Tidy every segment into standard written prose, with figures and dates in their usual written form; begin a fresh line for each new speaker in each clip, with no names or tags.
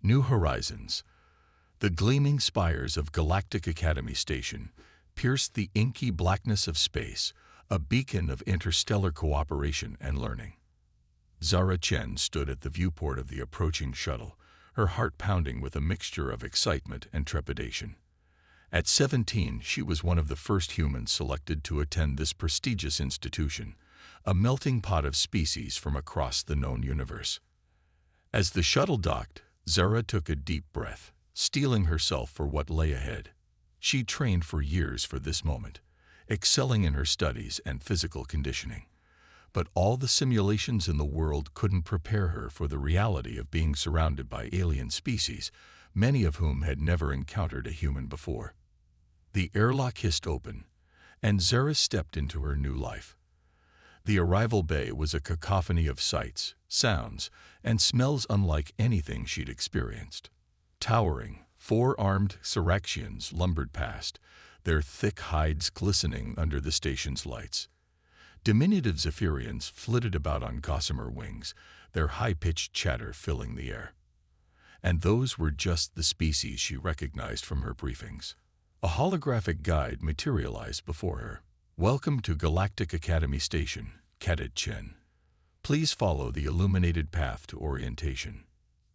New Horizons. The gleaming spires of Galactic Academy Station pierced the inky blackness of space, a beacon of interstellar cooperation and learning. Zara Chen stood at the viewport of the approaching shuttle, her heart pounding with a mixture of excitement and trepidation. At 17, she was one of the first humans selected to attend this prestigious institution, a melting pot of species from across the known universe. As the shuttle docked, Zara took a deep breath, steeling herself for what lay ahead. She trained for years for this moment, excelling in her studies and physical conditioning. But all the simulations in the world couldn't prepare her for the reality of being surrounded by alien species, many of whom had never encountered a human before. The airlock hissed open, and Zara stepped into her new life. The arrival bay was a cacophony of sights, sounds, and smells unlike anything she'd experienced. Towering, four-armed Siraxians lumbered past, their thick hides glistening under the station's lights. Diminutive Zephyrians flitted about on gossamer wings, their high-pitched chatter filling the air. And those were just the species she recognized from her briefings. A holographic guide materialized before her. "Welcome to Galactic Academy Station, Cadet Chen. Please follow the illuminated path to orientation."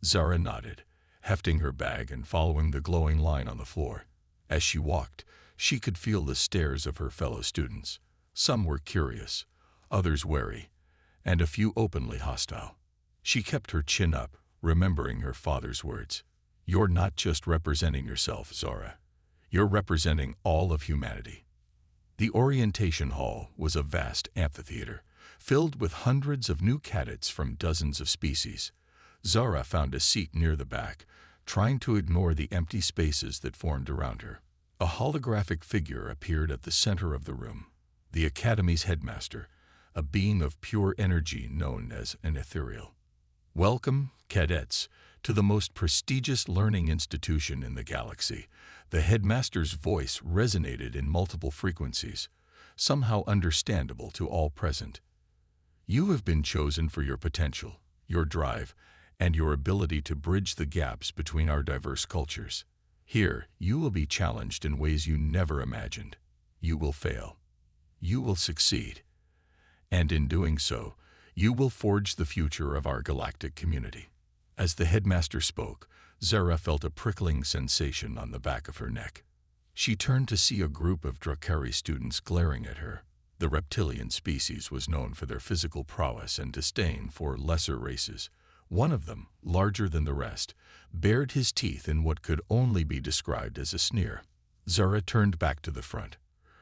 Zara nodded, hefting her bag and following the glowing line on the floor. As she walked, she could feel the stares of her fellow students. Some were curious, others wary, and a few openly hostile. She kept her chin up, remembering her father's words. "You're not just representing yourself, Zara. You're representing all of humanity." The orientation hall was a vast amphitheater, filled with hundreds of new cadets from dozens of species. Zara found a seat near the back, trying to ignore the empty spaces that formed around her. A holographic figure appeared at the center of the room. The Academy's headmaster, a being of pure energy known as an ethereal. "Welcome, cadets, to the most prestigious learning institution in the galaxy." The headmaster's voice resonated in multiple frequencies, somehow understandable to all present. "You have been chosen for your potential, your drive, and your ability to bridge the gaps between our diverse cultures. Here, you will be challenged in ways you never imagined. You will fail. You will succeed. And in doing so, you will forge the future of our galactic community." As the headmaster spoke, Zara felt a prickling sensation on the back of her neck. She turned to see a group of Drakari students glaring at her. The reptilian species was known for their physical prowess and disdain for lesser races. One of them, larger than the rest, bared his teeth in what could only be described as a sneer. Zara turned back to the front,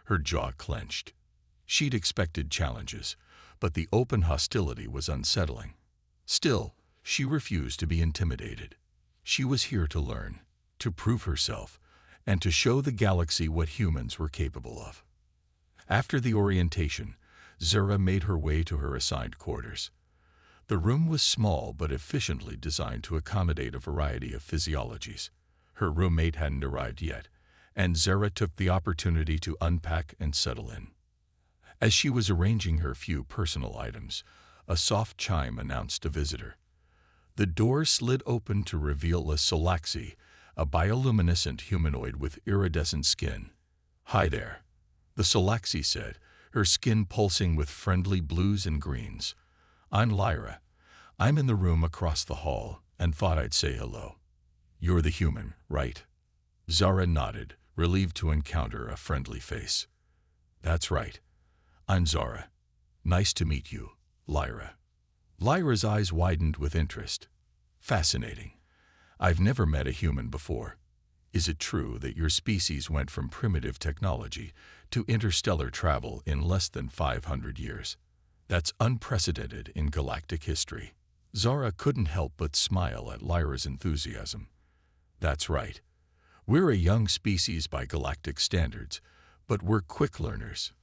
her jaw clenched. She'd expected challenges, but the open hostility was unsettling. Still, she refused to be intimidated. She was here to learn, to prove herself, and to show the galaxy what humans were capable of. After the orientation, Zara made her way to her assigned quarters. The room was small but efficiently designed to accommodate a variety of physiologies. Her roommate hadn't arrived yet, and Zara took the opportunity to unpack and settle in. As she was arranging her few personal items, a soft chime announced a visitor. The door slid open to reveal a Solaxi, a bioluminescent humanoid with iridescent skin. "Hi there," the Solaxi said, her skin pulsing with friendly blues and greens. "I'm Lyra. I'm in the room across the hall and thought I'd say hello." "You're the human, right?" Zara nodded, relieved to encounter a friendly face. "That's right. I'm Zara. Nice to meet you, Lyra." Lyra's eyes widened with interest. "Fascinating. I've never met a human before. Is it true that your species went from primitive technology to interstellar travel in less than 500 years? That's unprecedented in galactic history." Zara couldn't help but smile at Lyra's enthusiasm. "That's right. We're a young species by galactic standards, but we're quick learners."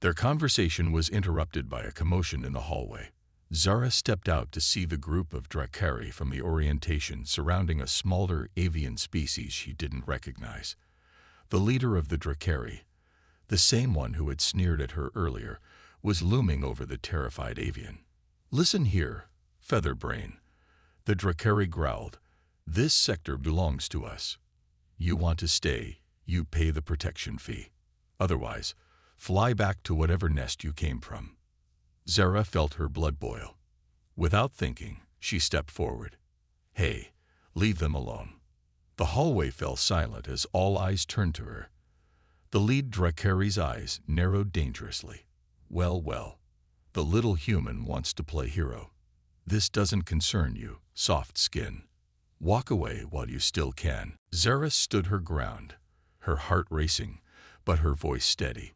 Their conversation was interrupted by a commotion in the hallway. Zara stepped out to see the group of Drakari from the orientation surrounding a smaller avian species she didn't recognize. The leader of the Drakari, the same one who had sneered at her earlier, was looming over the terrified avian. "Listen here, Featherbrain," the Drakari growled. This sector belongs to us. You want to stay, you pay the protection fee. Otherwise, fly back to whatever nest you came from. Zara felt her blood boil. Without thinking, she stepped forward. Hey, leave them alone. The hallway fell silent as all eyes turned to her. The lead Drakari's eyes narrowed dangerously. Well, well, the little human wants to play hero. This doesn't concern you, soft skin. Walk away while you still can. Zara stood her ground, her heart racing, but her voice steady.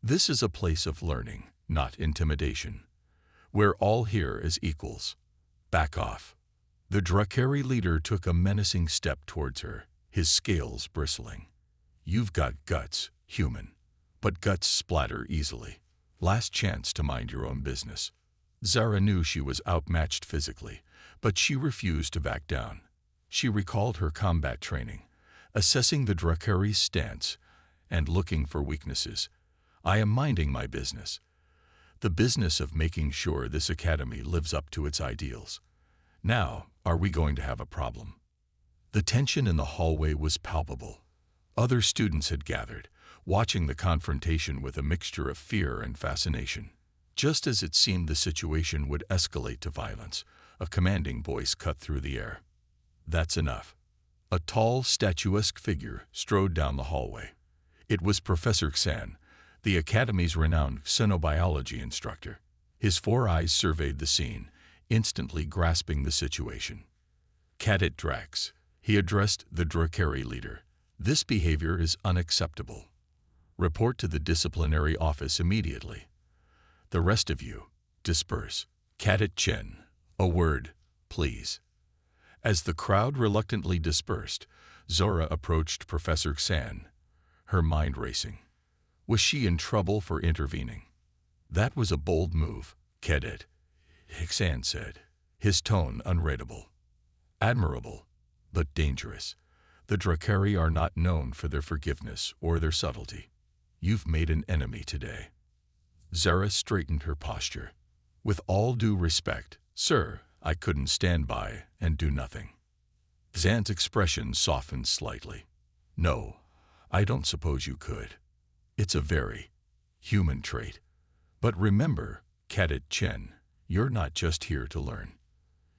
This is a place of learning, not intimidation. We're all here as equals. Back off. The Drakari leader took a menacing step towards her, his scales bristling. You've got guts, human, but guts splatter easily. Last chance to mind your own business. Zara knew she was outmatched physically, but she refused to back down. She recalled her combat training, assessing the Drakari's stance and looking for weaknesses. I am minding my business. The business of making sure this academy lives up to its ideals. Now, are we going to have a problem? The tension in the hallway was palpable. Other students had gathered, watching the confrontation with a mixture of fear and fascination. Just as it seemed the situation would escalate to violence, a commanding voice cut through the air. That's enough. A tall, statuesque figure strode down the hallway. It was Professor Xan, the Academy's renowned xenobiology instructor. His 4 eyes surveyed the scene, instantly grasping the situation. Cadet Drax, he addressed the Drakari leader. This behavior is unacceptable. Report to the disciplinary office immediately. The rest of you, disperse. Cadet Chen, a word, please. As the crowd reluctantly dispersed, Zora approached Professor Xan, her mind racing. Was she in trouble for intervening? That was a bold move, Cadet, Xan said, his tone unreadable. Admirable, but dangerous. The Drakari are not known for their forgiveness or their subtlety. You've made an enemy today. Zara straightened her posture. With all due respect, sir, I couldn't stand by and do nothing. Xan's expression softened slightly. No, I don't suppose you could. It's a very human trait. But remember, Cadet Chen, you're not just here to learn.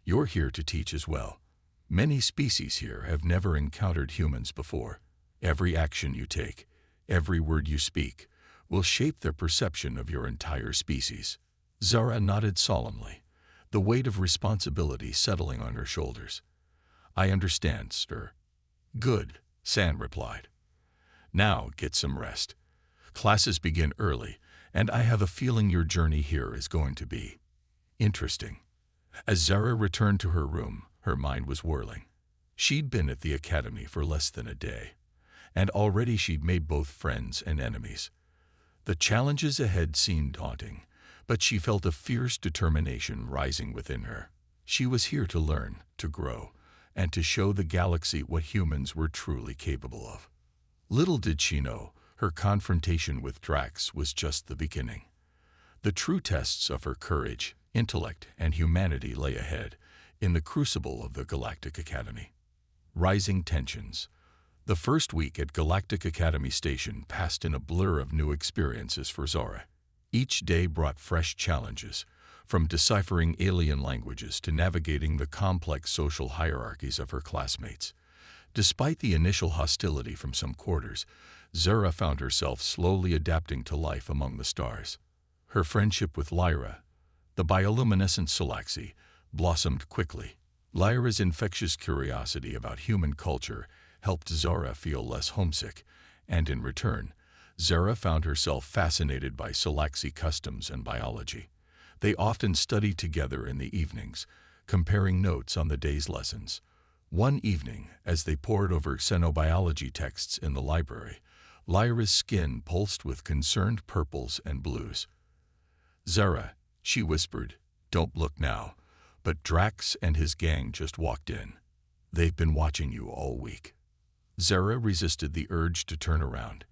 You're here to teach as well. Many species here have never encountered humans before. Every action you take, every word you speak, will shape their perception of your entire species. Zara nodded solemnly, the weight of responsibility settling on her shoulders. I understand, sir. Good, San replied. Now get some rest. Classes begin early, and I have a feeling your journey here is going to be interesting. As Zara returned to her room, her mind was whirling. She'd been at the academy for less than a day, and already she'd made both friends and enemies. The challenges ahead seemed daunting, but she felt a fierce determination rising within her. She was here to learn, to grow, and to show the galaxy what humans were truly capable of. Little did she know, her confrontation with Drax was just the beginning. The true tests of her courage, intellect, and humanity lay ahead, in the crucible of the Galactic Academy. Rising tensions. The first week at Galactic Academy Station passed in a blur of new experiences for Zora. Each day brought fresh challenges, from deciphering alien languages to navigating the complex social hierarchies of her classmates. Despite the initial hostility from some quarters, Zara found herself slowly adapting to life among the stars. Her friendship with Lyra, the bioluminescent Solaxi, blossomed quickly. Lyra's infectious curiosity about human culture helped Zara feel less homesick, and in return, Zara found herself fascinated by Solaxi customs and biology. They often studied together in the evenings, comparing notes on the day's lessons. One evening, as they pored over xenobiology texts in the library, Lyra's skin pulsed with concerned purples and blues. Zara, she whispered, don't look now, but Drax and his gang just walked in. They've been watching you all week. Zara resisted the urge to turn around,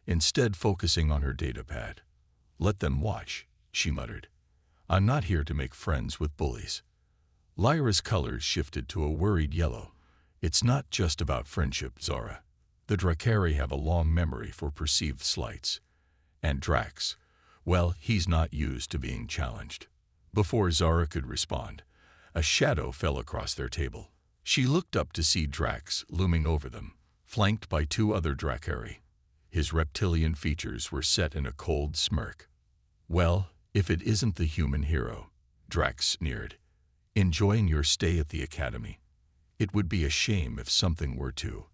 instead focusing on her datapad. Let them watch, she muttered. I'm not here to make friends with bullies. Lyra's colors shifted to a worried yellow. It's not just about friendship, Zara. The Dracari have a long memory for perceived slights. And Drax, well, he's not used to being challenged. Before Zara could respond, a shadow fell across their table. She looked up to see Drax looming over them, flanked by two other Dracari. His reptilian features were set in a cold smirk. Well, if it isn't the human hero, Drax sneered. Enjoying your stay at the academy? It would be a shame if something were to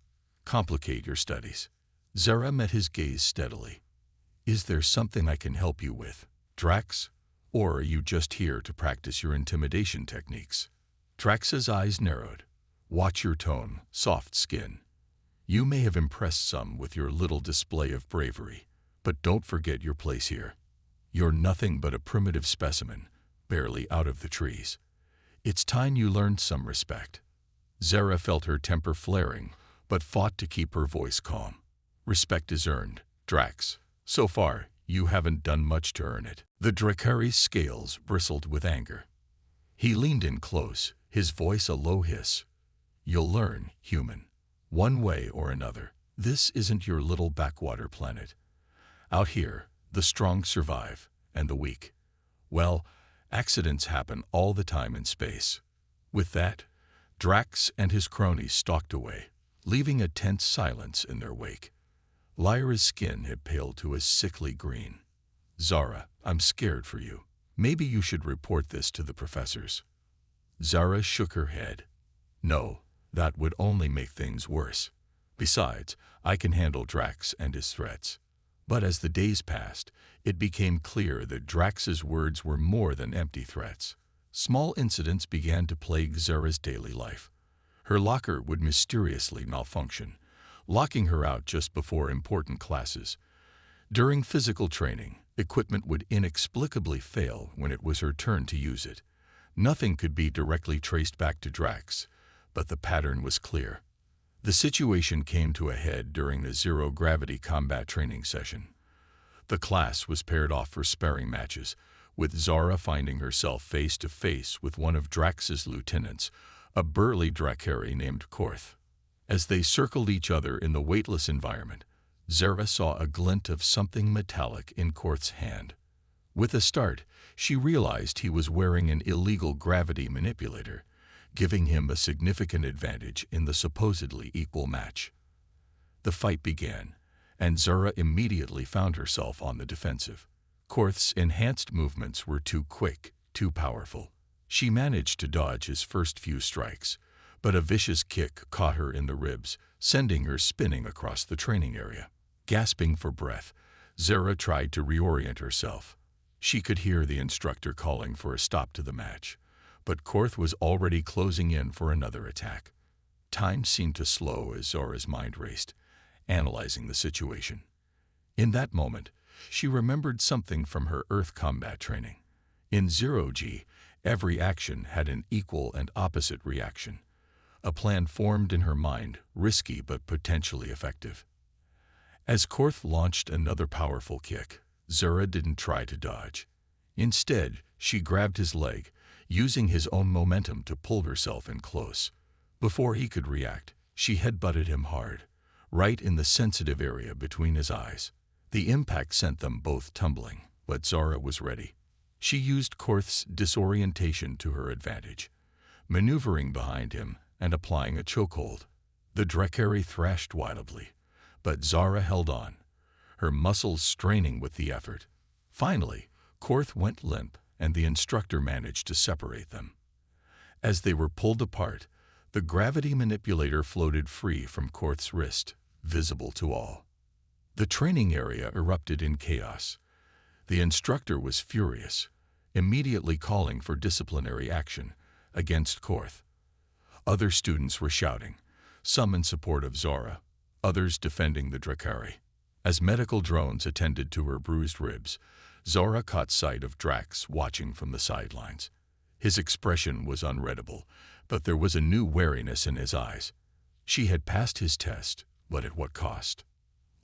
complicate your studies. Zara met his gaze steadily. Is there something I can help you with, Drax? Or are you just here to practice your intimidation techniques? Drax's eyes narrowed. Watch your tone, soft skin. You may have impressed some with your little display of bravery, but don't forget your place here. You're nothing but a primitive specimen, barely out of the trees. It's time you learned some respect. Zara felt her temper flaring, but fought to keep her voice calm. Respect is earned, Drax. So far, you haven't done much to earn it. The Dracari's scales bristled with anger. He leaned in close, his voice a low hiss. You'll learn, human. One way or another. This isn't your little backwater planet. Out here, the strong survive, and the weak. Well, accidents happen all the time in space. With that, Drax and his cronies stalked away, leaving a tense silence in their wake. Lyra's skin had paled to a sickly green. Zara, I'm scared for you. Maybe you should report this to the professors. Zara shook her head. No, that would only make things worse. Besides, I can handle Drax and his threats. But as the days passed, it became clear that Drax's words were more than empty threats. Small incidents began to plague Zara's daily life. Her locker would mysteriously malfunction, locking her out just before important classes. During physical training, equipment would inexplicably fail when it was her turn to use it. Nothing could be directly traced back to Drax, but the pattern was clear. The situation came to a head during the zero-gravity combat training session. The class was paired off for sparring matches, with Zara finding herself face-to-face with one of Drax's lieutenants, a burly Dracari named Korth. As they circled each other in the weightless environment, Zara saw a glint of something metallic in Korth's hand. With a start, she realized he was wearing an illegal gravity manipulator, giving him a significant advantage in the supposedly equal match. The fight began, and Zara immediately found herself on the defensive. Korth's enhanced movements were too quick, too powerful. She managed to dodge his first few strikes, but a vicious kick caught her in the ribs, sending her spinning across the training area. Gasping for breath, Zara tried to reorient herself. She could hear the instructor calling for a stop to the match, but Korth was already closing in for another attack. Time seemed to slow as Zara's mind raced, analyzing the situation. In that moment, she remembered something from her Earth combat training. In Zero-G, every action had an equal and opposite reaction. A plan formed in her mind, risky but potentially effective. As Korth launched another powerful kick, Zara didn't try to dodge. Instead, she grabbed his leg, using his own momentum to pull herself in close. Before he could react, she headbutted him hard, right in the sensitive area between his eyes. The impact sent them both tumbling, but Zara was ready. She used Korth's disorientation to her advantage, maneuvering behind him and applying a chokehold. The Dracari thrashed wildly, but Zara held on, her muscles straining with the effort. Finally, Korth went limp, and the instructor managed to separate them. As they were pulled apart, the gravity manipulator floated free from Korth's wrist, visible to all. The training area erupted in chaos. The instructor was furious, immediately calling for disciplinary action against Korth. Other students were shouting, some in support of Zara, others defending the Dracari. As medical drones attended to her bruised ribs, Zara caught sight of Drax watching from the sidelines. His expression was unreadable, but there was a new wariness in his eyes. She had passed his test, but at what cost?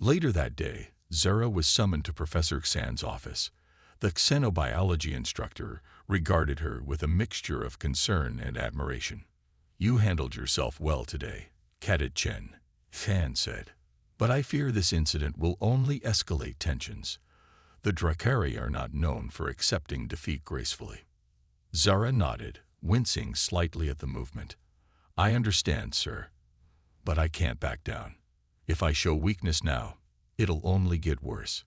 Later that day, Zara was summoned to Professor Xan's office. The xenobiology instructor regarded her with a mixture of concern and admiration. You handled yourself well today, Cadet Chen, Fan said. But I fear this incident will only escalate tensions. The Drakari are not known for accepting defeat gracefully. Zara nodded, wincing slightly at the movement. I understand, sir. But I can't back down. If I show weakness now, it'll only get worse.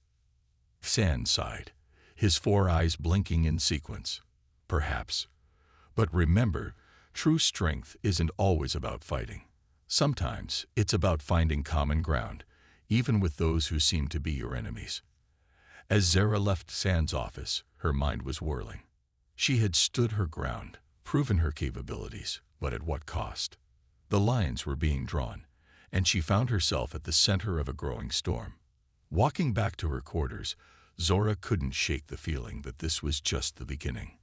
San sighed, his 4 eyes blinking in sequence. Perhaps. But remember, true strength isn't always about fighting. Sometimes it's about finding common ground, even with those who seem to be your enemies. As Zara left San's office, her mind was whirling. She had stood her ground, proven her capabilities, but at what cost? The lines were being drawn, and she found herself at the center of a growing storm. Walking back to her quarters, Zora couldn't shake the feeling that this was just the beginning.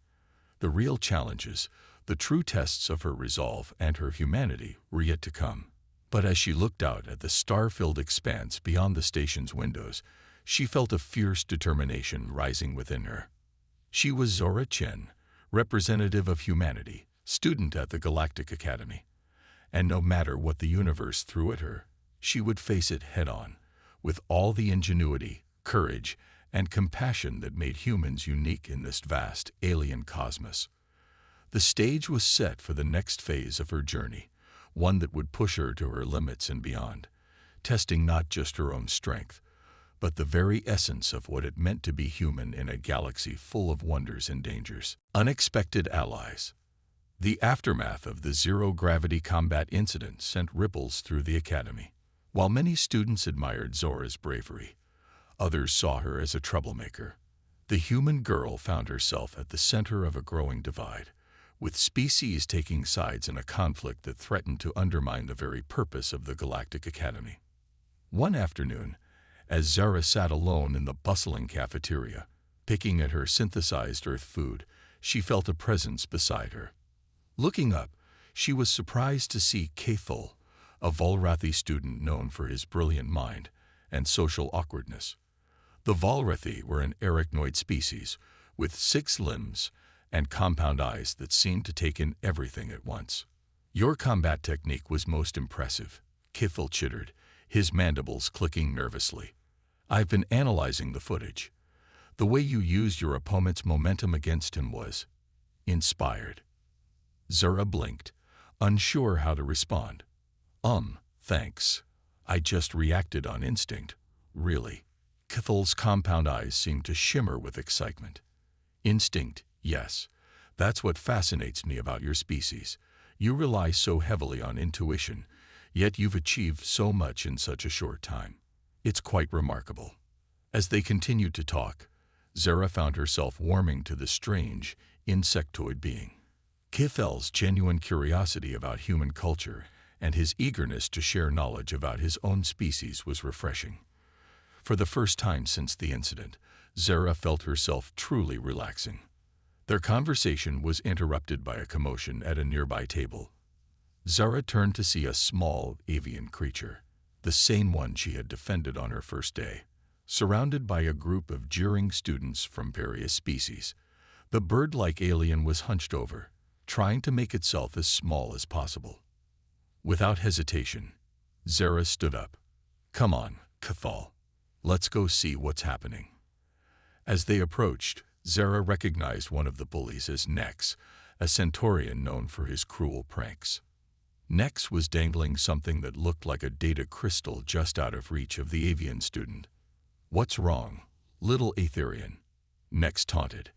The real challenges, the true tests of her resolve and her humanity were yet to come. But as she looked out at the star-filled expanse beyond the station's windows, she felt a fierce determination rising within her. She was Zora Chen, representative of humanity, student at the Galactic Academy. And no matter what the universe threw at her, she would face it head-on, with all the ingenuity, courage, and compassion that made humans unique in this vast alien cosmos. The stage was set for the next phase of her journey, one that would push her to her limits and beyond, testing not just her own strength, but the very essence of what it meant to be human in a galaxy full of wonders and dangers. Unexpected allies. The aftermath of the zero-gravity combat incident sent ripples through the academy. While many students admired Zora's bravery, others saw her as a troublemaker. The human girl found herself at the center of a growing divide, with species taking sides in a conflict that threatened to undermine the very purpose of the Galactic Academy. One afternoon, as Zara sat alone in the bustling cafeteria, picking at her synthesized Earth food, she felt a presence beside her. Looking up, she was surprised to see Cathal, a Volrathi student known for his brilliant mind and social awkwardness. The Volrathi were an arachnoid species with 6 limbs and compound eyes that seemed to take in everything at once. Your combat technique was most impressive, Cathal chittered, his mandibles clicking nervously. I've been analyzing the footage. The way you used your opponent's momentum against him was inspired. Zara blinked, unsure how to respond. Thanks. I just reacted on instinct. Really. Cathal's compound eyes seemed to shimmer with excitement. Instinct, yes. That's what fascinates me about your species. You rely so heavily on intuition, yet you've achieved so much in such a short time. It's quite remarkable. As they continued to talk, Zara found herself warming to the strange, insectoid being. Cathal's genuine curiosity about human culture and his eagerness to share knowledge about his own species was refreshing. For the first time since the incident, Zara felt herself truly relaxing. Their conversation was interrupted by a commotion at a nearby table. Zara turned to see a small avian creature, the same one she had defended on her first day. Surrounded by a group of jeering students from various species, the bird-like alien was hunched over, trying to make itself as small as possible. Without hesitation, Zara stood up. Come on, Cathal. Let's go see what's happening. As they approached, Zara recognized one of the bullies as Nex, a Centaurian known for his cruel pranks. Nex was dangling something that looked like a data crystal just out of reach of the avian student. What's wrong, little Aetherian? Nex taunted.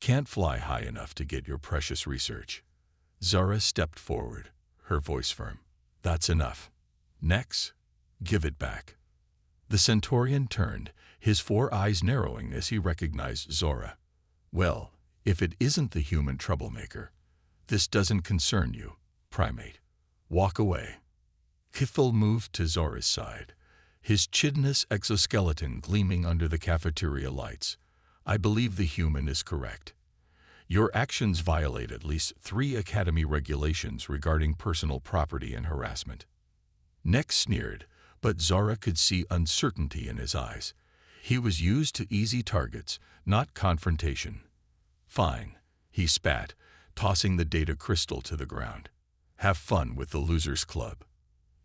Can't fly high enough to get your precious research. Zara stepped forward, her voice firm. That's enough. Nex, give it back. The Centaurian turned, his 4 eyes narrowing as he recognized Zora. Well, if it isn't the human troublemaker, this doesn't concern you, primate. Walk away. Cathal moved to Zora's side, his chitinous exoskeleton gleaming under the cafeteria lights. I believe the human is correct. Your actions violate at least 3 Academy regulations regarding personal property and harassment. Nex sneered, but Zara could see uncertainty in his eyes. He was used to easy targets, not confrontation. Fine, he spat, tossing the data crystal to the ground. Have fun with the Losers Club.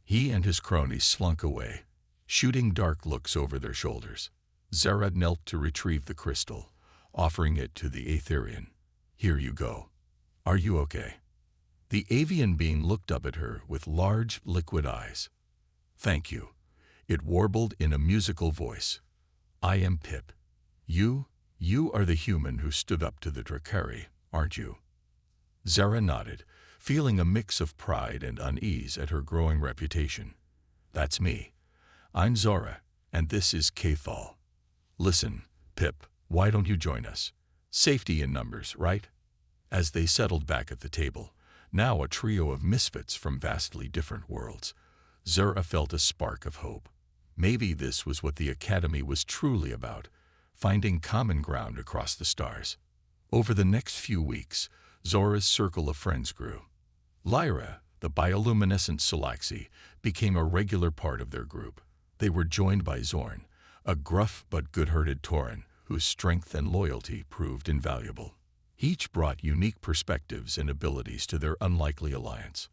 He and his cronies slunk away, shooting dark looks over their shoulders. Zara knelt to retrieve the crystal, offering it to the Aetherian. Here you go. Are you okay? The avian being looked up at her with large, liquid eyes. Thank you. It warbled in a musical voice. I am Pip. You are the human who stood up to the Drakari, aren't you? Zara nodded, feeling a mix of pride and unease at her growing reputation. That's me. I'm Zara, and this is Cathal. Listen, Pip, why don't you join us? Safety in numbers, right? As they settled back at the table, now a trio of misfits from vastly different worlds, Zara felt a spark of hope. Maybe this was what the Academy was truly about, finding common ground across the stars. Over the next few weeks, Zora's circle of friends grew. Lyra, the bioluminescent Selaxi, became a regular part of their group. They were joined by Zorn, a gruff but good-hearted Tauren whose strength and loyalty proved invaluable. Each brought unique perspectives and abilities to their unlikely alliance.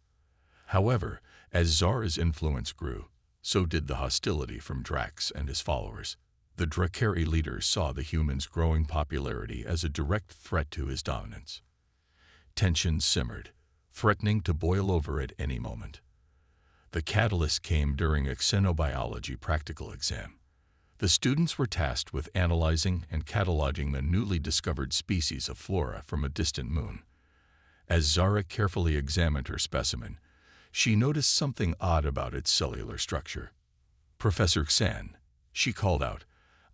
However, as Zara's influence grew, so did the hostility from Drax and his followers. The Drakari leaders saw the humans' growing popularity as a direct threat to his dominance. Tensions simmered, threatening to boil over at any moment. The catalyst came during a xenobiology practical exam. The students were tasked with analyzing and cataloging the newly discovered species of flora from a distant moon. As Zara carefully examined her specimen, she noticed something odd about its cellular structure. Professor Xan, she called out,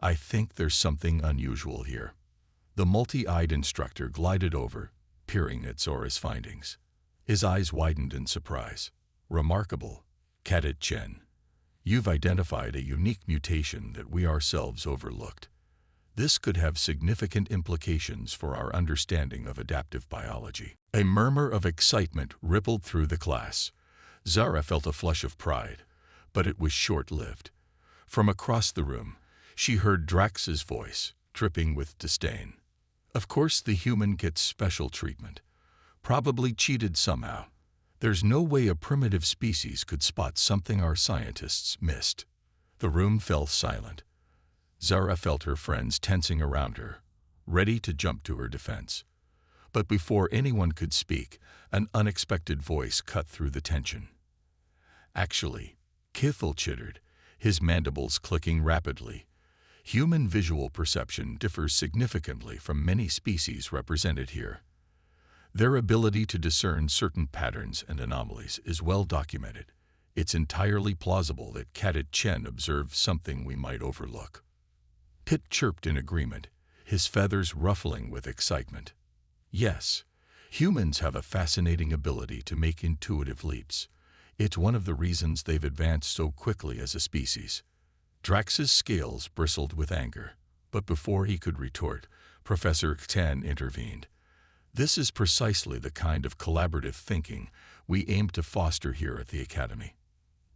I think there's something unusual here. The multi-eyed instructor glided over, peering at Zora's findings. His eyes widened in surprise. Remarkable, Cadet Chen. You've identified a unique mutation that we ourselves overlooked. This could have significant implications for our understanding of adaptive biology. A murmur of excitement rippled through the class. Zara felt a flush of pride, but it was short-lived. From across the room, she heard Drax's voice, dripping with disdain. Of course the human gets special treatment. Probably cheated somehow. There's no way a primitive species could spot something our scientists missed. The room fell silent. Zara felt her friends tensing around her, ready to jump to her defense. But before anyone could speak, an unexpected voice cut through the tension. Actually, Kithel chittered, his mandibles clicking rapidly. Human visual perception differs significantly from many species represented here. Their ability to discern certain patterns and anomalies is well documented. It's entirely plausible that Cadet Chen observed something we might overlook. Pip chirped in agreement, his feathers ruffling with excitement. Yes, humans have a fascinating ability to make intuitive leaps. It's one of the reasons they've advanced so quickly as a species. Drax's scales bristled with anger, but before he could retort, Professor Tan intervened. This is precisely the kind of collaborative thinking we aim to foster here at the Academy.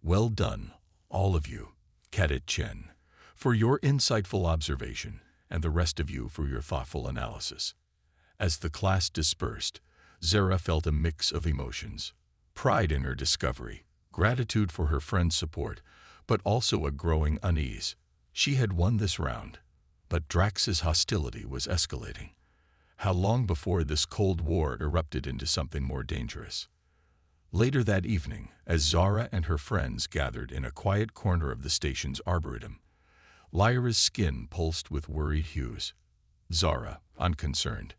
Well done, all of you, Cadet Chen, for your insightful observation, and the rest of you for your thoughtful analysis. As the class dispersed, Zara felt a mix of emotions. Pride in her discovery, gratitude for her friend's support, but also a growing unease. She had won this round, but Drax's hostility was escalating. How long before this Cold War erupted into something more dangerous? Later that evening, as Zara and her friends gathered in a quiet corner of the station's arboretum, Lyra's skin pulsed with worried hues. Zara, unconcerned.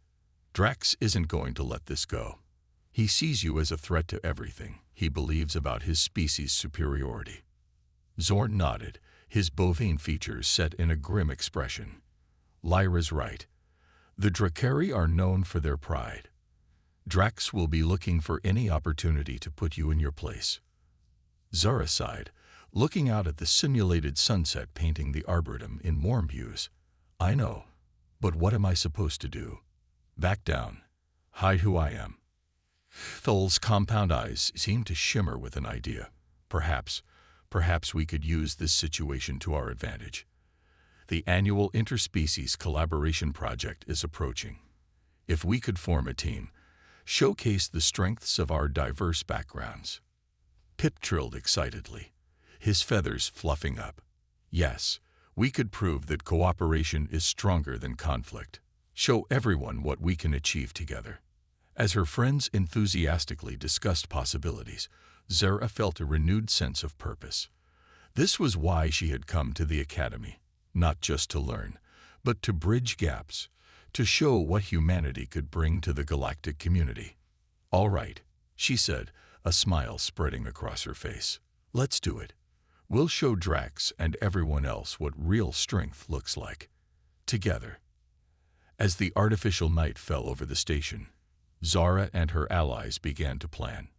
Drax isn't going to let this go. He sees you as a threat to everything he believes about his species' superiority. Zorn nodded, his bovine features set in a grim expression. Lyra's right. The Drakari are known for their pride. Drax will be looking for any opportunity to put you in your place. Zara sighed, looking out at the simulated sunset painting the arboretum in warm hues. I know, but what am I supposed to do? Back down. Hide who I am. Thol's compound eyes seemed to shimmer with an idea. Perhaps we could use this situation to our advantage. The annual interspecies collaboration project is approaching. If we could form a team, showcase the strengths of our diverse backgrounds. Pip trilled excitedly, his feathers fluffing up. Yes, we could prove that cooperation is stronger than conflict. Show everyone what we can achieve together. As her friends enthusiastically discussed possibilities, Zara felt a renewed sense of purpose. This was why she had come to the academy, not just to learn, but to bridge gaps, to show what humanity could bring to the galactic community. "All right," she said, a smile spreading across her face. "Let's do it. We'll show Drax and everyone else what real strength looks like. Together." As the artificial night fell over the station, Zara and her allies began to plan.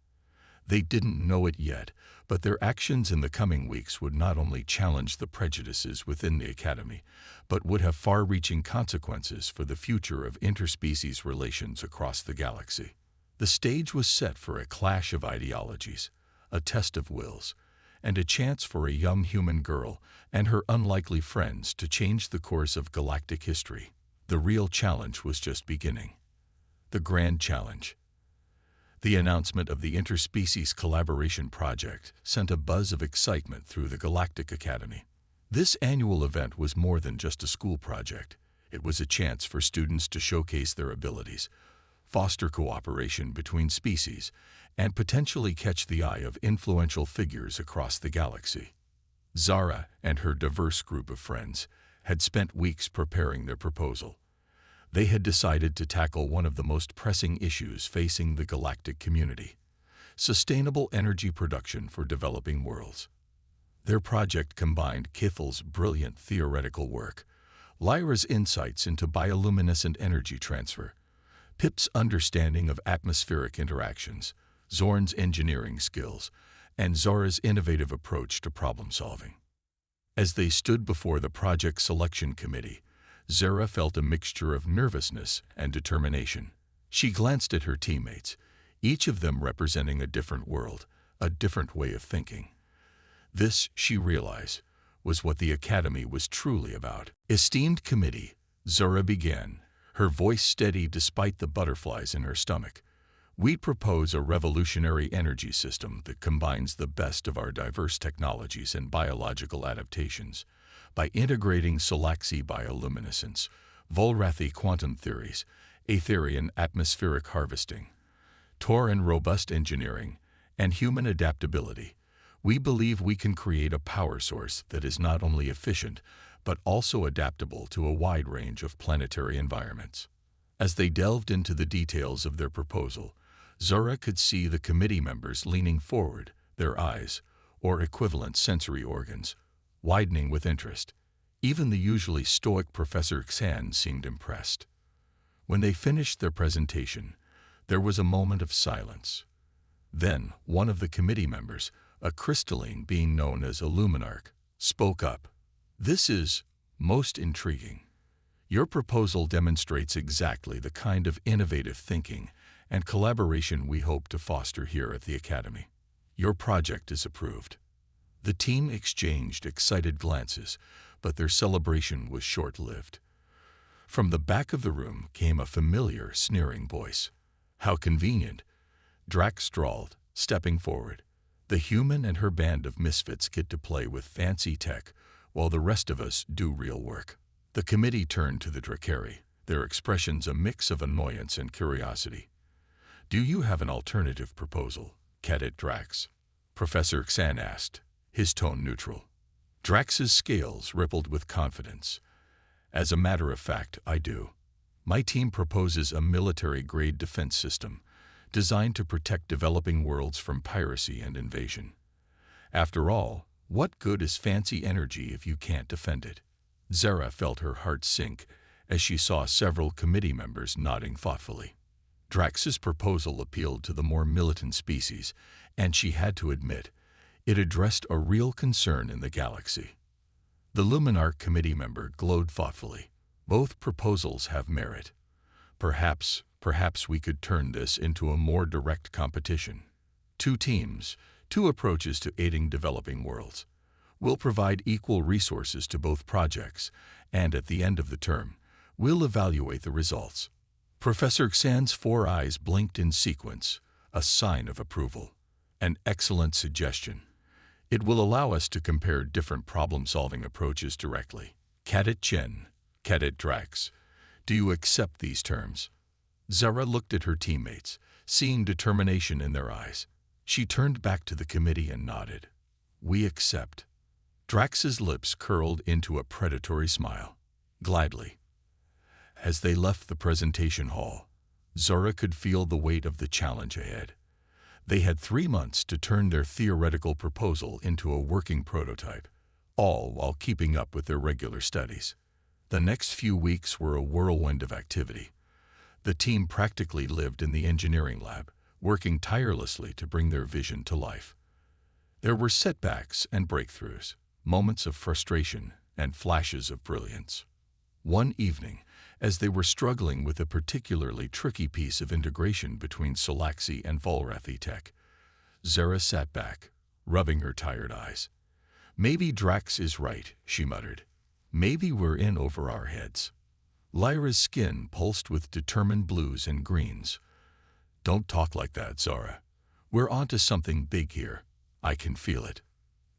They didn't know it yet, but their actions in the coming weeks would not only challenge the prejudices within the Academy, but would have far-reaching consequences for the future of interspecies relations across the galaxy. The stage was set for a clash of ideologies, a test of wills, and a chance for a young human girl and her unlikely friends to change the course of galactic history. The real challenge was just beginning. The grand challenge. The announcement of the Interspecies Collaboration Project sent a buzz of excitement through the Galactic Academy. This annual event was more than just a school project. It was a chance for students to showcase their abilities, foster cooperation between species, and potentially catch the eye of influential figures across the galaxy. Zara and her diverse group of friends had spent weeks preparing their proposal. They had decided to tackle one of the most pressing issues facing the galactic community: sustainable energy production for developing worlds. Their project combined Kithel's brilliant theoretical work, Lyra's insights into bioluminescent energy transfer, Pip's understanding of atmospheric interactions, Zorn's engineering skills, and Zora's innovative approach to problem-solving. As they stood before the project selection committee, Zara felt a mixture of nervousness and determination. She glanced at her teammates, each of them representing a different world, a different way of thinking. This, she realized, was what the Academy was truly about. "Esteemed committee," Zara began, her voice steady despite the butterflies in her stomach. "We propose a revolutionary energy system that combines the best of our diverse technologies and biological adaptations. By integrating Solaxi bioluminescence, Volrathi quantum theories, Aetherian atmospheric harvesting, Tauran robust engineering, and human adaptability, we believe we can create a power source that is not only efficient, but also adaptable to a wide range of planetary environments." As they delved into the details of their proposal, Zara could see the committee members leaning forward, their eyes, or equivalent sensory organs, widening with interest. Even the usually stoic Professor Xan seemed impressed. When they finished their presentation, there was a moment of silence. Then, one of the committee members, a crystalline being known as a luminarch, spoke up. "This is most intriguing. Your proposal demonstrates exactly the kind of innovative thinking and collaboration we hope to foster here at the Academy. Your project is approved." The team exchanged excited glances, but their celebration was short-lived. From the back of the room came a familiar, sneering voice. "How convenient," Drax drawled, stepping forward. "The human and her band of misfits get to play with fancy tech, while the rest of us do real work." The committee turned to the Drakari, their expressions a mix of annoyance and curiosity. "Do you have an alternative proposal, Cadet Drax?" Professor Xan asked, his tone neutral. Drax's scales rippled with confidence. "As a matter of fact, I do. My team proposes a military-grade defense system designed to protect developing worlds from piracy and invasion. After all, what good is fancy energy if you can't defend it?" Zara felt her heart sink as she saw several committee members nodding thoughtfully. Drax's proposal appealed to the more militant species, and she had to admit, it addressed a real concern in the galaxy. The Luminarch committee member glowed thoughtfully. "Both proposals have merit. Perhaps we could turn this into a more direct competition. 2 teams, 2 approaches to aiding developing worlds. We'll provide equal resources to both projects, and at the end of the term, we'll evaluate the results." Professor Xan's 4 eyes blinked in sequence, a sign of approval. An excellent suggestion. It will allow us to compare different problem-solving approaches directly. Cadet Chen, Cadet Drax. Do you accept these terms? Zara looked at her teammates, seeing determination in their eyes. She turned back to the committee and nodded. We accept. Drax's lips curled into a predatory smile. Gladly. As they left the presentation hall, Zara could feel the weight of the challenge ahead. They had 3 months to turn their theoretical proposal into a working prototype, all while keeping up with their regular studies. The next few weeks were a whirlwind of activity. The team practically lived in the engineering lab, working tirelessly to bring their vision to life. There were setbacks and breakthroughs, moments of frustration and flashes of brilliance. One evening, as they were struggling with a particularly tricky piece of integration between Solaxi and Volrathi tech, Zara sat back, rubbing her tired eyes. Maybe Drax is right, she muttered. Maybe we're in over our heads. Lyra's skin pulsed with determined blues and greens. Don't talk like that, Zara. We're onto something big here. I can feel it.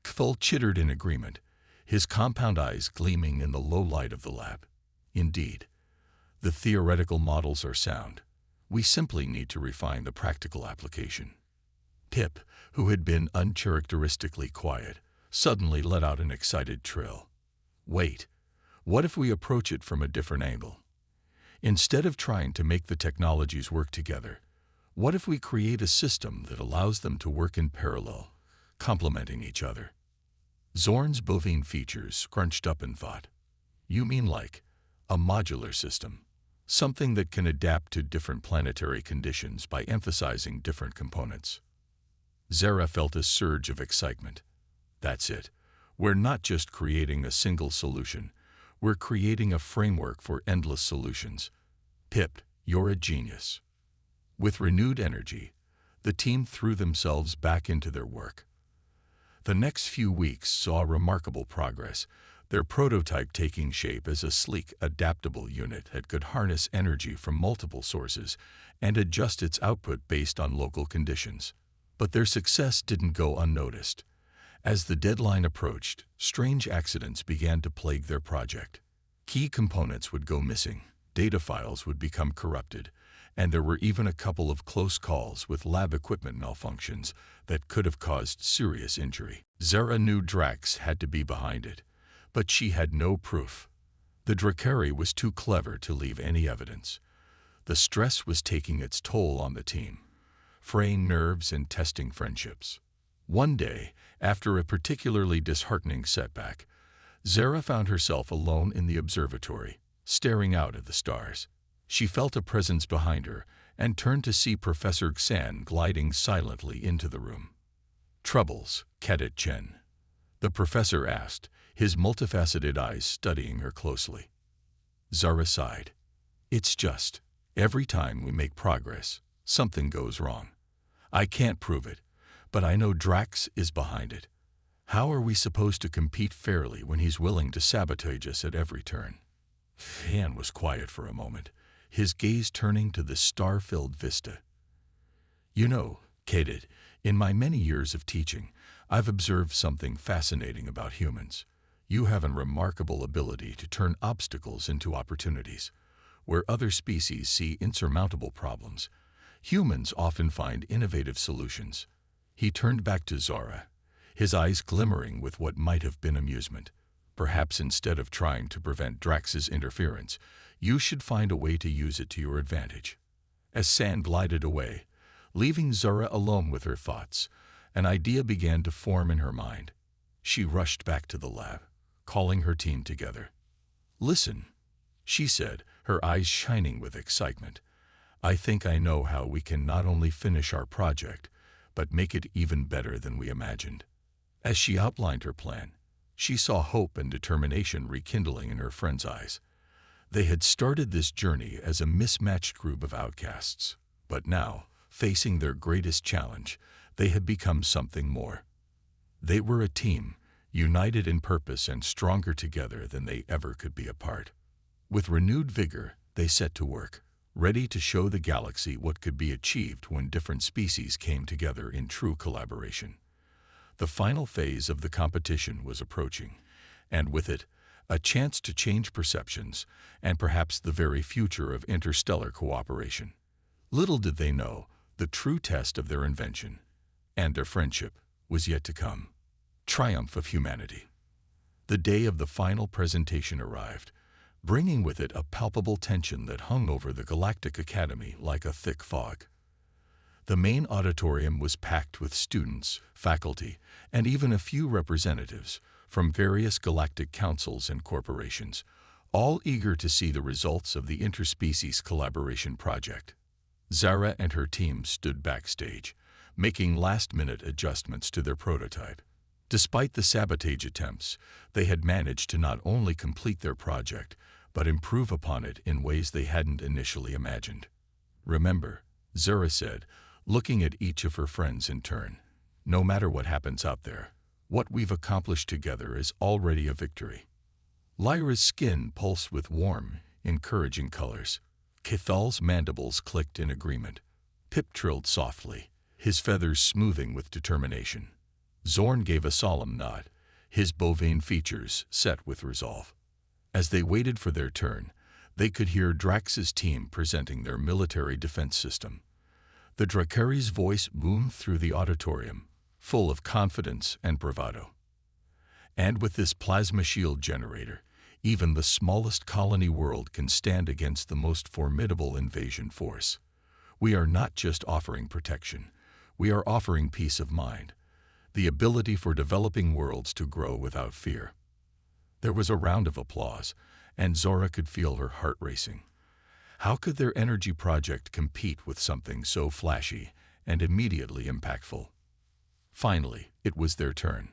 Kthul chittered in agreement, his compound eyes gleaming in the low light of the lab. Indeed. The theoretical models are sound. We simply need to refine the practical application. Pip, who had been uncharacteristically quiet, suddenly let out an excited trill. Wait, what if we approach it from a different angle? Instead of trying to make the technologies work together, what if we create a system that allows them to work in parallel, complementing each other? Zorn's bovine features scrunched up in thought. You mean like a modular system? Something that can adapt to different planetary conditions by emphasizing different components. Zara felt a surge of excitement. That's it. We're not just creating a single solution. We're creating a framework for endless solutions. Pip, you're a genius. With renewed energy, the team threw themselves back into their work. The next few weeks saw remarkable progress, their prototype taking shape as a sleek, adaptable unit that could harness energy from multiple sources and adjust its output based on local conditions. But their success didn't go unnoticed. As the deadline approached, strange accidents began to plague their project. Key components would go missing, data files would become corrupted, and there were even a couple of close calls with lab equipment malfunctions that could have caused serious injury. Zara knew Drax had to be behind it, but she had no proof. The Drakari was too clever to leave any evidence. The stress was taking its toll on the team, fraying nerves and testing friendships. One day, after a particularly disheartening setback, Zara found herself alone in the observatory, staring out at the stars. She felt a presence behind her and turned to see Professor Xan gliding silently into the room. Troubles, Cadet Chen? The professor asked, his multifaceted eyes studying her closely. Zara sighed. It's just, every time we make progress, something goes wrong. I can't prove it, but I know Drax is behind it. How are we supposed to compete fairly when he's willing to sabotage us at every turn? Han was quiet for a moment, his gaze turning to the star-filled vista. You know, Cadet, in my many years of teaching, I've observed something fascinating about humans. You have a remarkable ability to turn obstacles into opportunities. Where other species see insurmountable problems, humans often find innovative solutions. He turned back to Zara, his eyes glimmering with what might have been amusement. Perhaps instead of trying to prevent Drax's interference, you should find a way to use it to your advantage. As Sand glided away, leaving Zara alone with her thoughts, an idea began to form in her mind. She rushed back to the lab, calling her team together. Listen, she said, her eyes shining with excitement. I think I know how we can not only finish our project, but make it even better than we imagined. As she outlined her plan, she saw hope and determination rekindling in her friends' eyes. They had started this journey as a mismatched group of outcasts, but now, facing their greatest challenge, they had become something more. They were a team, united in purpose and stronger together than they ever could be apart. With renewed vigor, they set to work, ready to show the galaxy what could be achieved when different species came together in true collaboration. The final phase of the competition was approaching, and with it, a chance to change perceptions and perhaps the very future of interstellar cooperation. Little did they know, the true test of their invention and their friendship was yet to come. Triumph of humanity. The day of the final presentation arrived, bringing with it a palpable tension that hung over the Galactic Academy like a thick fog. The main auditorium was packed with students, faculty, and even a few representatives from various galactic councils and corporations, all eager to see the results of the interspecies collaboration project. Zara and her team stood backstage, making last-minute adjustments to their prototype. Despite the sabotage attempts, they had managed to not only complete their project, but improve upon it in ways they hadn't initially imagined. "Remember," Zara said, looking at each of her friends in turn, "no matter what happens out there, what we've accomplished together is already a victory." Lyra's skin pulsed with warm, encouraging colors. Kethal's mandibles clicked in agreement. Pip trilled softly, his feathers smoothing with determination. Zorn gave a solemn nod, his bovine features set with resolve. As they waited for their turn, they could hear Drax's team presenting their military defense system. The Drakari's voice boomed through the auditorium, full of confidence and bravado. "And with this plasma shield generator, even the smallest colony world can stand against the most formidable invasion force. We are not just offering protection, we are offering peace of mind, the ability for developing worlds to grow without fear." There was a round of applause, and Zora could feel her heart racing. How could their energy project compete with something so flashy and immediately impactful? Finally, it was their turn.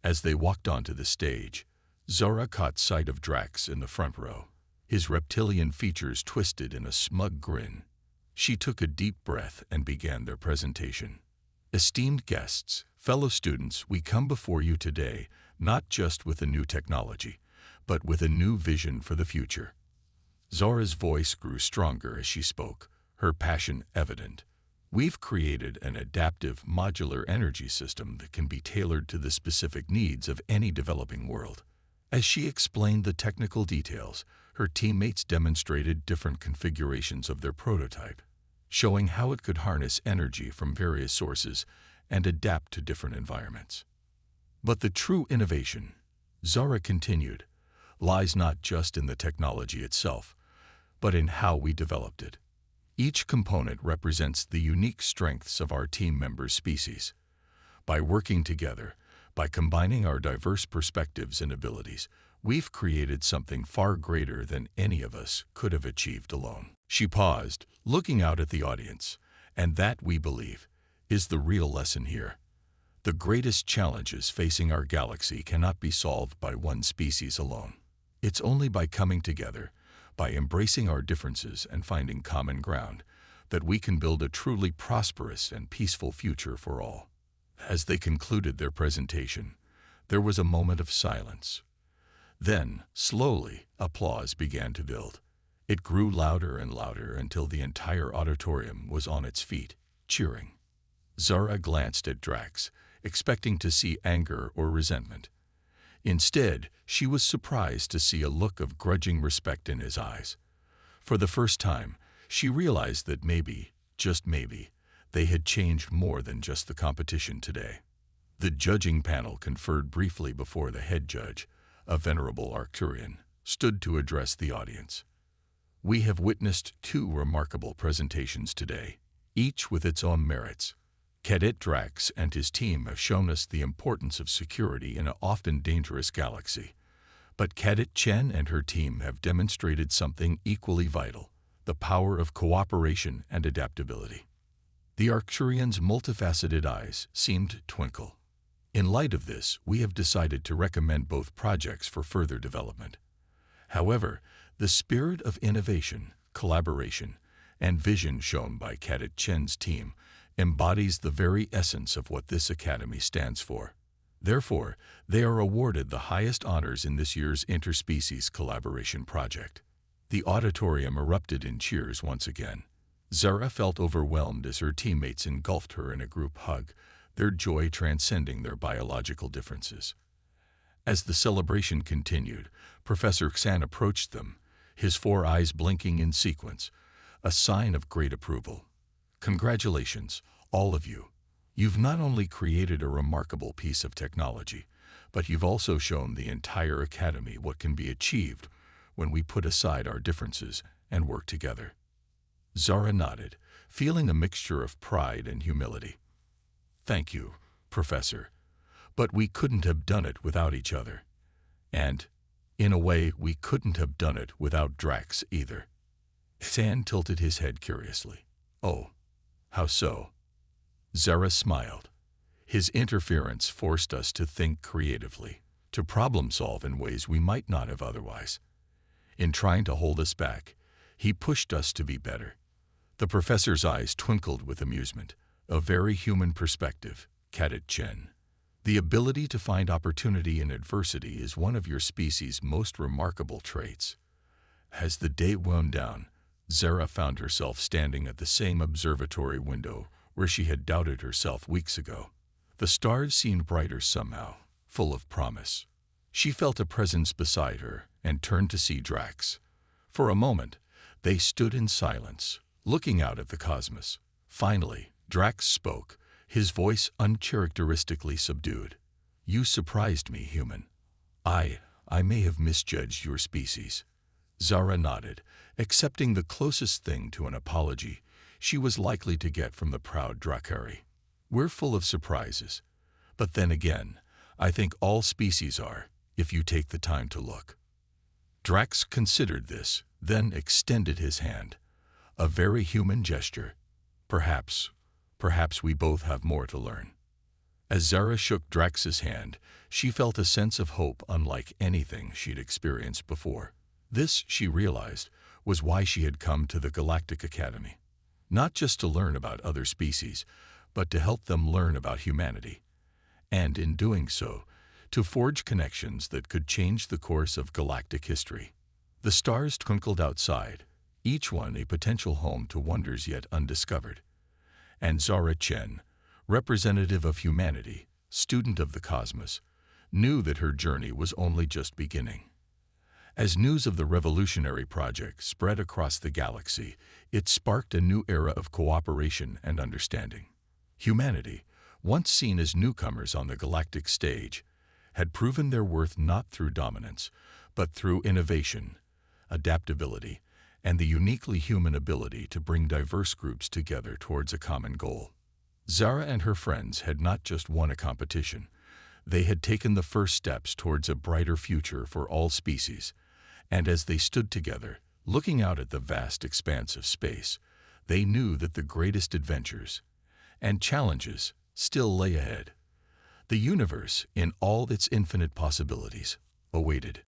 As they walked onto the stage, Zora caught sight of Drax in the front row, his reptilian features twisted in a smug grin. She took a deep breath and began their presentation. "Esteemed guests, fellow students, we come before you today not just with a new technology, but with a new vision for the future." Zora's voice grew stronger as she spoke, her passion evident. "We've created an adaptive, modular energy system that can be tailored to the specific needs of any developing world." As she explained the technical details, her teammates demonstrated different configurations of their prototype, showing how it could harness energy from various sources and adapt to different environments. But the true innovation, Zora continued, lies not just in the technology itself, but in how we developed it. Each component represents the unique strengths of our team members' species. By working together, by combining our diverse perspectives and abilities, we've created something far greater than any of us could have achieved alone. She paused, looking out at the audience, and that, we believe, is the real lesson here. The greatest challenges facing our galaxy cannot be solved by one species alone. It's only by coming together, by embracing our differences and finding common ground, that we can build a truly prosperous and peaceful future for all. As they concluded their presentation, there was a moment of silence. Then, slowly, applause began to build. It grew louder and louder until the entire auditorium was on its feet, cheering. Zara glanced at Drax, expecting to see anger or resentment. Instead, she was surprised to see a look of grudging respect in his eyes. For the first time, she realized that maybe, just maybe, they had changed more than just the competition today. The judging panel conferred briefly before the head judge, a venerable Arcturian, stood to address the audience. "We have witnessed two remarkable presentations today, each with its own merits. Cadet Drax and his team have shown us the importance of security in an often dangerous galaxy. But Cadet Chen and her team have demonstrated something equally vital, the power of cooperation and adaptability." The Arcturian's multifaceted eyes seemed to twinkle. "In light of this, we have decided to recommend both projects for further development. However, the spirit of innovation, collaboration, and vision shown by Cadet Chen's team embodies the very essence of what this academy stands for. Therefore, they are awarded the highest honors in this year's interspecies collaboration project." The auditorium erupted in cheers once again. Zara felt overwhelmed as her teammates engulfed her in a group hug, their joy transcending their biological differences. As the celebration continued, Professor Xan approached them, his 4 eyes blinking in sequence, a sign of great approval. Congratulations, all of you. You've not only created a remarkable piece of technology, but you've also shown the entire Academy what can be achieved when we put aside our differences and work together. Zara nodded, feeling a mixture of pride and humility. Thank you, Professor, but we couldn't have done it without each other. And, in a way, we couldn't have done it without Drax either. Xan tilted his head curiously. Oh, how so? Zara smiled. His interference forced us to think creatively, to problem-solve in ways we might not have otherwise. In trying to hold us back, he pushed us to be better. The professor's eyes twinkled with amusement. A very human perspective, Cadet Chen. The ability to find opportunity in adversity is one of your species' most remarkable traits. As the day wound down, Zara found herself standing at the same observatory window where she had doubted herself weeks ago. The stars seemed brighter somehow, full of promise. She felt a presence beside her and turned to see Drax. For a moment, they stood in silence, looking out at the cosmos. Finally, Drax spoke, his voice uncharacteristically subdued. You surprised me, human. I may have misjudged your species. Zara nodded, accepting the closest thing to an apology she was likely to get from the proud Drakari. We're full of surprises. But then again, I think all species are, if you take the time to look. Drax considered this, then extended his hand. A very human gesture. Perhaps we both have more to learn. As Zara shook Drax's hand, she felt a sense of hope unlike anything she'd experienced before. This, she realized, was why she had come to the Galactic Academy. Not just to learn about other species, but to help them learn about humanity. And in doing so, to forge connections that could change the course of galactic history. The stars twinkled outside, each one a potential home to wonders yet undiscovered. And Zara Chen, representative of humanity, student of the cosmos, knew that her journey was only just beginning. As news of the revolutionary project spread across the galaxy, it sparked a new era of cooperation and understanding. Humanity, once seen as newcomers on the galactic stage, had proven their worth not through dominance, but through innovation, adaptability, and the uniquely human ability to bring diverse groups together towards a common goal. Zara and her friends had not just won a competition, they had taken the first steps towards a brighter future for all species, and as they stood together, looking out at the vast expanse of space, they knew that the greatest adventures and challenges still lay ahead. The universe, in all its infinite possibilities, awaited.